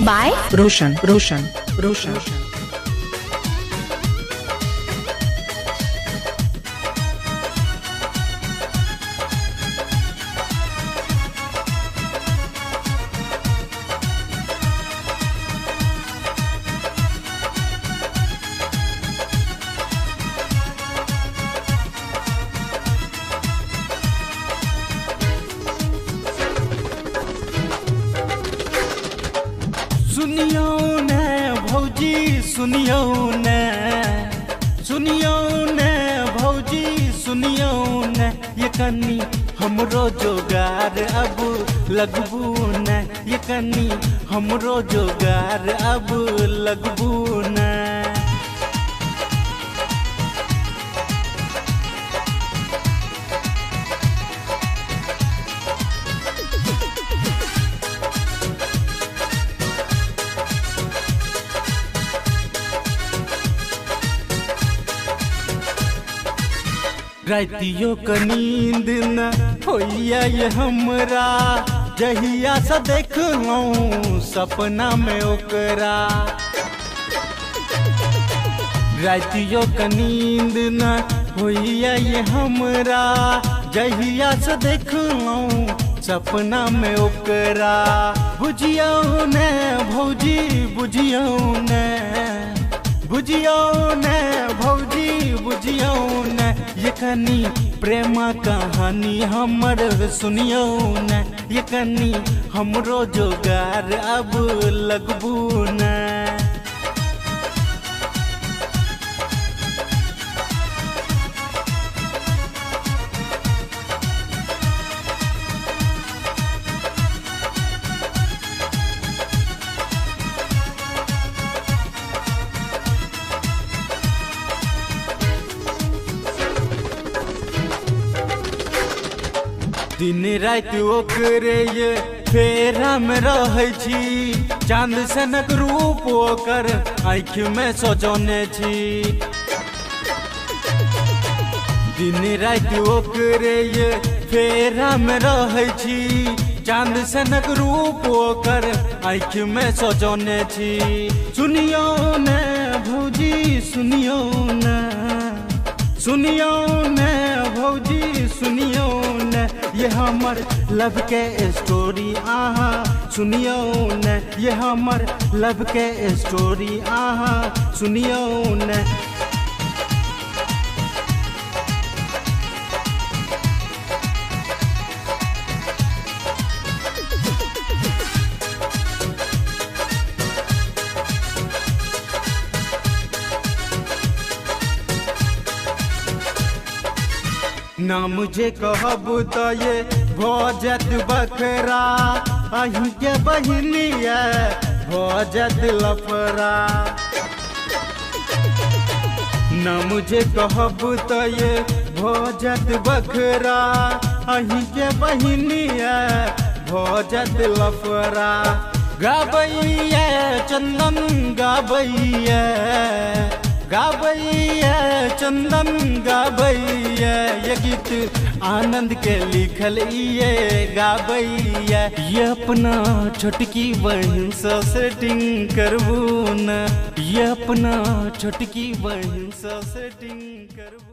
by Roshan. सुनियो ने भौजी सुनियो ने भौजी सुनियो ने ये कनी हमरो जोगार अब लगबू ने ये कनी हमरो जोगार अब लगबू ने रातियों का नींद न होइया ये हमरा जहिया से देख लूं सपना में ओकरा। रातियों का नींद न होइया ये हमरा जहिया से देख लूं सपना में ओकरा। बुझियो ने भौजी बुझियो ने भौजी बुझियो ने ये कनी प्रेम कहानी हमर सुनियो ने ये कनी हमरो जोगार अब लगबू ने। दिन रात ओकरे ये फेरा में रहै छी चांद सनक रूप ओकर आँख में सजौने छी। दिन रात ओकरे ये फेरा में रहै छी चांद सनक रूप ओकर आँख में सजौने छी। सुनियो ने भौजी सुनियो ने भौजी सुनियो ने ये हमर लव के स्टोरी आहा सुनियो ने ये हमर लव के स्टोरी आहा सुनियो ने। ना मुझे कहब तो ये भोजत बकरा अहीं के बहिनिया भोजत लफरा। ना मुझे कहब तो ये भोजत बकरा अहीं के बहिनिया भोजत लफरा। गाबैया चंदन गाबैया चंदन गाबैया ये गीत आनंद के लिखल ये गाबैया। ये अपना छोटकी बहन से सेटिंग करबू न ये अपना छोटकी बहन से सेटिंग करबू।